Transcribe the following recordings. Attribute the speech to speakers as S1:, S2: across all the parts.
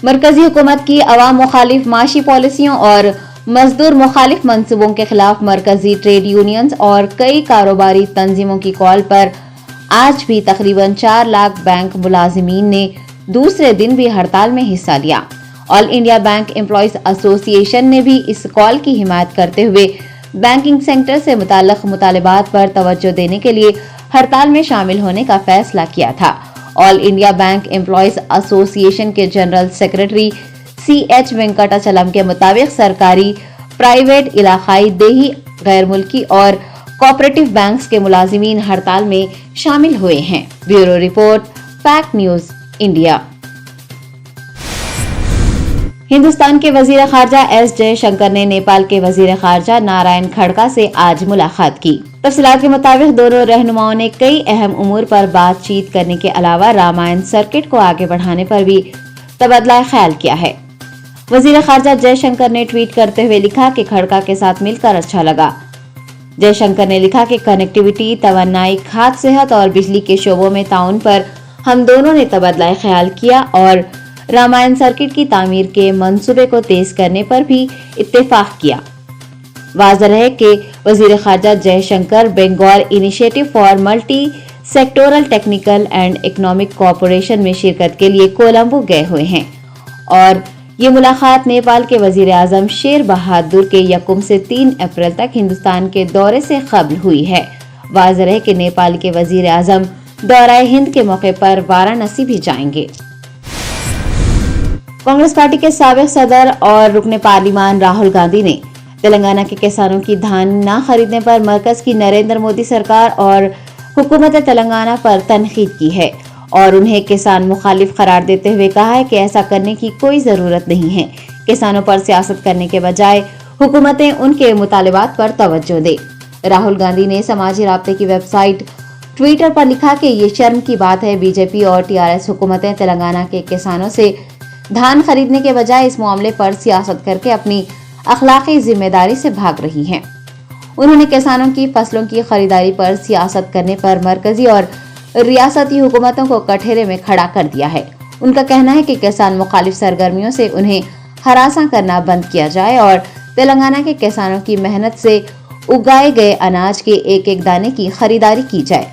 S1: मरकजी हुकूमत की अवाम मुखालिफ माशी पॉलिसियों और मजदूर मुखालिफ मंसूबों के खिलाफ मरकजी ट्रेड यूनियंस और कई कारोबारी तंजीमों की कॉल पर आज भी तकरीबन 4 लाख बैंक मुलाजिमीन ने दूसरे दिन भी हड़ताल में हिस्सा लिया। All India bank employees association ने भी इस कॉल की हिमायत करते हुए बैंकिंग सेक्टर से मुताल्लिक मुतालबात पर तवज्जो देने के लिए हड़ताल में शामिल होने का फैसला किया था। All India bank employees association के जनरल सेक्रेटरी CH वेंकटाचलम के मुताबिक सरकारी, प्राइवेट, इलाकाई, देही, गैर मुल्की और कोऑपरेटिव बैंक्स के मुलाजिमीन हड़ताल में शामिल हुए हैं। Bureau report, fact news India. Hindustan के वजीर खारजा S जयशंकर ने नेपाल के वजीर खारजा नारायण खड़का से आज मुलाकात की। तफसीलात के मुताबिक दोनों रहनुमाओं ने कई अहम उमूर पर बातचीत करने के अलावा रामायण सर्किट को आगे बढ़ाने पर भी तबादला ख्याल किया है। वजीर खारजा जयशंकर ने ट्वीट करते हुए लिखा कि खड़का के साथ मिलकर अच्छा लगा। जयशंकर ने लिखा कि कनेक्टिविटी, तवन्नाई, खाद्य, सेहत और बिजली के शोबों में ताउन पर हम दोनों ने तबादला ख्याल किया और रामायण सर्किट की तामीर के मंसूबे को तेज करने पर भी इत्तेफाक किया। वाज़ेह है कि वजीर खारजा Jaishankar Bengal initiative for multi sectoral technical and economic cooperation में शिरकत के लिए कोलंबो गए हुए हैं और ये मुलाकात नेपाल के वजीर आजम शेर बहादुर के 1 से 3 अप्रैल तक हिंदुस्तान के दौरे से कबल हुई है। वाज़ेह है कि नेपाल के वजीर आजम दौराए हिंद के मौके पर वाराणसी भी जाएंगे। कांग्रेस पार्टी के साबिक सदर और रुकने पार्लिमान राहुल गांधी ने तेलंगाना के किसानों की धान न खरीदने पर मरकज की नरेंद्र मोदी सरकार और हुकूमत तेलंगाना पर तनकीद की है और उन्हें किसान मुखालिफ करार देते हुए कहा है कि ऐसा करने की कोई जरूरत नहीं है। किसानों पर सियासत करने के बजाय हुकूमतें उनके मुतालिबात पर तवज्जो दे। राहुल गांधी ने समाजी राब्ते की वेबसाइट ट्विटर पर लिखा कि ये शर्म की बात है, बीजेपी और TRS हुकूमतें तेलंगाना के किसानों से धान खरीदने के बजाय इस मामले पर सियासत करके अपनी अखलाकी जिम्मेदारी से भाग रही हैं। उन्होंने किसानों की फसलों की खरीदारी पर सियासत करने पर मरकजी और रियासती हुकूमतों को कठघरे में खड़ा कर दिया है। उनका कहना है कि किसान मुखालिफ सरगर्मियों से उन्हें हरासा करना बंद किया जाए और तेलंगाना के किसानों की मेहनत से उगाए गए अनाज के एक एक दाने की खरीदारी की जाए।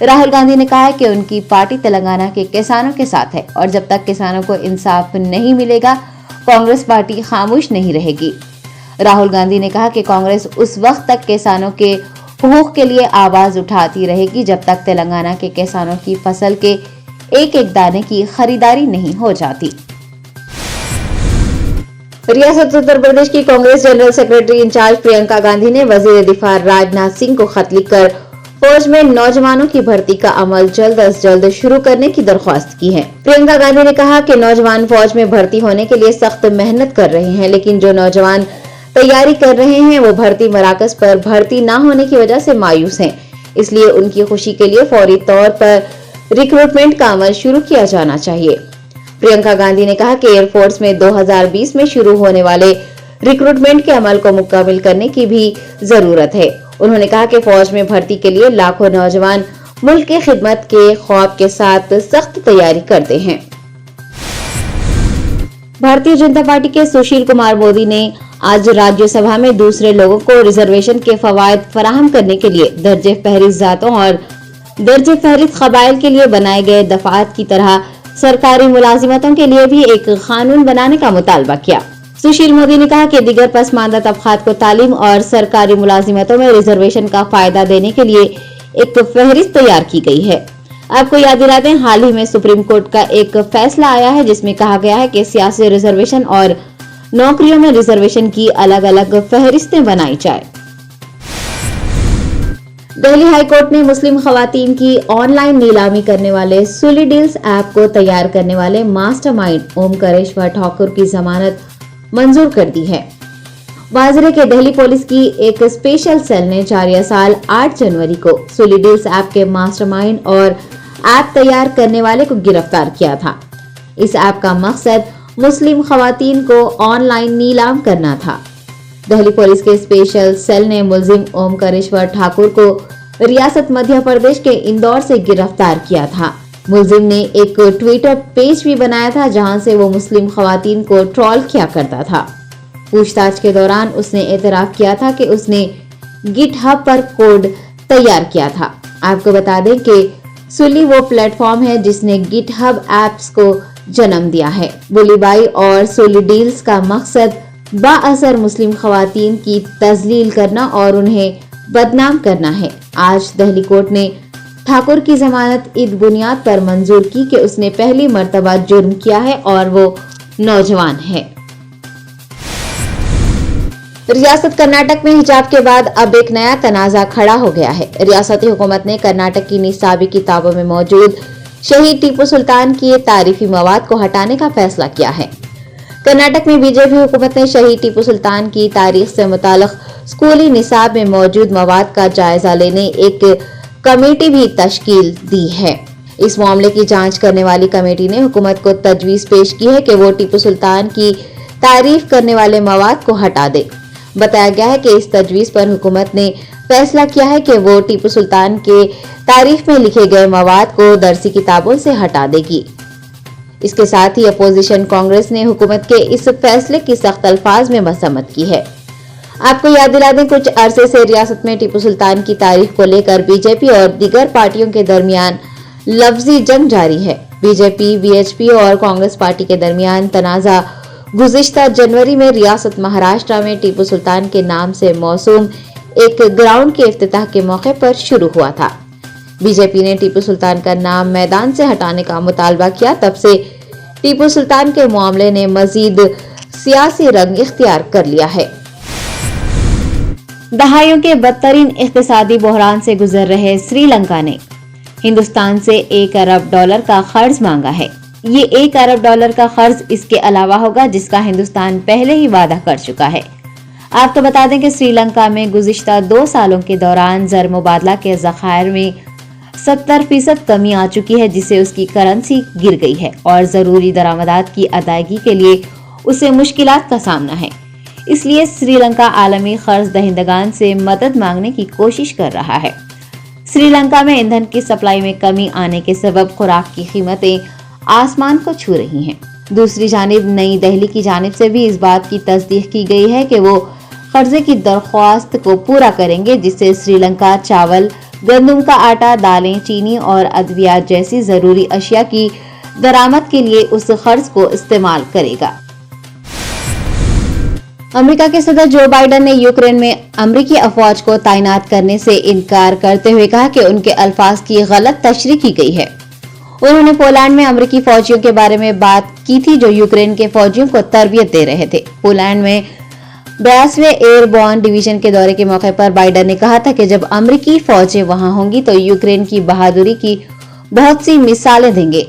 S1: राहुल गांधी ने कहा है कि उनकी पार्टी तेलंगाना के किसानों के साथ है और जब तक किसानों को इंसाफ नहीं मिलेगा कांग्रेस पार्टी खामोश नहीं रहेगी। राहुल गांधी ने कहा कि कांग्रेस उस वक्त तक किसानों के हुकूक के लिए आवाज उठाती रहेगी जब तक तेलंगाना के किसानों की फसल के एक एक दाने की खरीदारी नहीं हो जाती। रियासत उत्तर प्रदेश की Congress general secretary incharge Priyanka Gandhi ने वजीर दिफा राजनाथ सिंह को खत लिखकर फौज में नौजवानों की भर्ती का अमल जल्द अज जल्द शुरू करने की दरख्वास्त की है। प्रियंका गांधी ने कहा कि नौजवान फौज में भर्ती होने के लिए सख्त मेहनत कर रहे हैं, लेकिन जो नौजवान तैयारी कर रहे हैं वो भर्ती मराकज पर भर्ती न होने की वजह से मायूस हैं। इसलिए उनकी खुशी के लिए फौरी तौर पर रिक्रूटमेंट का अमल शुरू किया जाना चाहिए। प्रियंका गांधी ने कहा कि एयरफोर्स में 2020 में शुरू होने वाले रिक्रूटमेंट के अमल को मुकम्मल करने की भी जरूरत है। उन्होंने कहा कि फौज में भर्ती के लिए लाखों नौजवान मुल्क की खिदमत के ख्वाब के साथ सख्त तैयारी करते हैं। भारतीय जनता पार्टी के सुशील कुमार मोदी ने आज राज्यसभा में दूसरे लोगों को रिजर्वेशन के फवायद फराहम करने के लिए दर्जे फहरिस्त जातों और दर्जे फहरिस्त कबाइल के लिए बनाए गए दफात की तरह सरकारी मुलाजिमतों के लिए भी एक कानून बनाने का मुतालबा किया। सुशील मोदी ने कहा कि दीगर पसमानदा तबकात को तालीम और सरकारी मुलाजिमतों में रिजर्वेशन का फायदा देने के लिए एक फहरिस्त तैयार की गई है। आपको याद दिला दें, हाल ही में सुप्रीम कोर्ट का एक फैसला आया है जिसमें कहा गया है कि सियासी रिजर्वेशन और नौकरियों में रिजर्वेशन की अलग अलग फहरिस्तें बनाई जाए। दिल्ली हाई कोर्ट ने मुस्लिम खवातीन की ऑनलाइन नीलामी करने वाले सुली डील्स ऐप को तैयार करने वाले मास्टरमाइंड ओमकारेश्वर ठाकुर की जमानत मंजूर कर दी है। वाज़ेह के दिल्ली पुलिस की एक स्पेशल सेल ने जारिया साल 8 जनवरी को सुली डील्स ऐप के मास्टरमाइंड और ऐप तैयार करने वाले को गिरफ्तार किया था। इस ऐप का मकसद मुस्लिम खवातीन को ऑनलाइन नीलाम करना था। दिल्ली पुलिस के स्पेशल सेल ने मुलजिम ओमकारेश्वर ठाकुर को रियासत मध्य प्रदेश के इंदौर से गिरफ्तार किया था। मुलजिम ने एक ट्विटर पेज भी बनाया था जहां से वो मुस्लिम खवातीन को ट्रोल किया करता था। पूछताछ के दौरान उसने एतराफ किया था कि उसने गिटहब पर कोड तैयार किया था। आपको बता दें कि सुली वो प्लेटफॉर्म है जिसने गिटहब एप्स को जन्म दिया है। बुलीबाई और सुली डील्स का मकसद बाअसर मुस्लिम खवातीन की तजलील करना और उन्हें बदनाम करना है। आज दिल्ली कोर्ट ने ठाकुर की जमानत इस बुनियाद पर मंजूर की कि उसने पहली मर्तबा जुर्म किया है और वो नौजवान है। रियासत कर्नाटक में हिजाब के बाद अब एक नया तनाजा खड़ा हो गया है। रियासती हुकूमत ने कर्नाटक की निसाबी किताबों में मौजूद शहीद टीपू सुल्तान की तारीफी मवाद को हटाने का फैसला किया है। कर्नाटक में बीजेपी हुकूमत ने शहीद टीपू सुल्तान की तारीख से मुताल्लिक स्कूली निसाब में मौजूद मवाद का जायजा लेने एक कमेटी भी तश्कील दी है। इस मामले की जांच करने वाली कमेटी ने हुकूमत को तजवीज पेश की है कि वो टीपू सुल्तान की तारीफ करने वाले मवाद को हटा दे। बताया गया है कि इस तजवीज पर हुकूमत ने फैसला किया है कि वो टीपू सुल्तान के तारीफ में लिखे गए मवाद को दरसी किताबों से हटा देगी। इसके साथ ही अपोजिशन कांग्रेस ने हुकूमत के इस फैसले की सख्त अल्फाज में मजम्मत की है। आपको याद दिला दें, कुछ अरसे से रियासत में टीपू सुल्तान की तारीख को लेकर बीजेपी और दीगर पार्टियों के दरमियान लफ्जी जंग जारी है। बीजेपी, वीएचपी और कांग्रेस पार्टी के दरमियान तनाजा गुज़िश्ता जनवरी में रियासत महाराष्ट्र में टीपू सुल्तान के नाम से मौसूम एक ग्राउंड के इफ्तिताह के मौके पर शुरू हुआ था। बीजेपी ने टीपू सुल्तान का नाम मैदान से हटाने का मुतालबा किया। तब से टीपू सुल्तान के मामले ने मजीद सियासी रंग इख्तियार कर लिया है। दहाइयों के बदतरीन इक्तिसादी बहरान से गुजर रहे श्रीलंका ने हिंदुस्तान से $1 अरब का कर्ज मांगा है। ये $1 अरब का कर्ज इसके अलावा होगा जिसका हिंदुस्तान पहले ही वादा कर चुका है। आपको बता दें कि श्रीलंका में गुज़िश्ता 2 सालों के दौरान ज़र मुबादला के ज़खायर में 70% कमी आ चुकी है, जिससे उसकी करेंसी गिर गई है और ज़रूरी दरामदात की अदायगी के लिए उसे मुश्किलात का सामना है। इसलिए श्रीलंका आलमी कर्ज दहिंदगान से मदद मांगने की कोशिश कर रहा है। श्रीलंका में ईंधन की सप्लाई में कमी आने के सबब खुराक की कीमतें आसमान को छू रही हैं। दूसरी जानिब नई दिल्ली की जानिब से भी इस बात की तस्दीक की गई है कि वो कर्जे की दरख्वास्त को पूरा करेंगे, जिससे श्रीलंका चावल, गंदम का आटा, दालें, चीनी और अद्वियात जैसी जरूरी अशिया की दरामद के लिए उस कर्ज को इस्तेमाल करेगा। अमेरिका के सदर जो बाइडेन ने यूक्रेन में अमेरिकी अफवाज को तैनात करने से इनकार करते हुए कहा कि उनके अल्फाज की गलत तशरीह की गई है। उन्होंने पोलैंड में अमेरिकी फौजियों के बारे में बात की थी जो यूक्रेन के फौजियों को तरबियत दे रहे थे। पोलैंड में 82वें एयरबॉर्न डिवीजन के दौरे के मौके पर बाइडेन ने कहा था कि जब अमेरिकी फौजें वहां होंगी तो यूक्रेन की बहादुरी की बहुत सी मिसालें देंगे।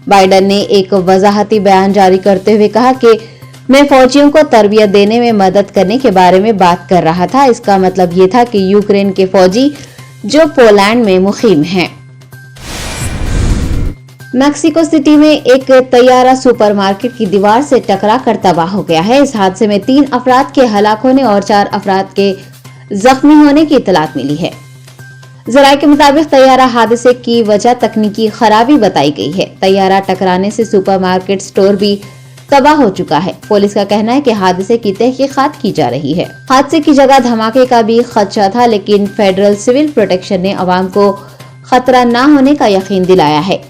S1: बाइडेन ने एक वजाहती बयान जारी करते हुए कहा कि मैं फौजियों को तरबियत देने में मदद करने के बारे में बात कर रहा था। इसका मतलब ये था कि यूक्रेन के फौजी जो पोलैंड में मुकीम हैं। मैक्सिको सिटी में एक तैयारा सुपरमार्केट की दीवार से टकरा कर तबाह हो गया है। इस हादसे में 3 अफराद के हलाक होने और 4 अफराद के जख्मी होने की इतलात मिली है। जराये के मुताबिक तैयारा हादसे की वजह तकनीकी खराबी बताई गई है। तैयारा टकराने से सुपरमार्केट स्टोर भी तबाह हो चुका है। पुलिस का कहना है कि हादसे की तहकीकात की जा रही है। हादसे की जगह धमाके का भी खदशा था, लेकिन फेडरल सिविल प्रोटेक्शन ने आवाम को खतरा न होने का यकीन दिलाया है।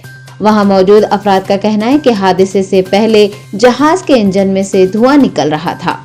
S1: वहां मौजूद अफराद का कहना है कि हादसे से पहले जहाज के इंजन में से धुआं निकल रहा था।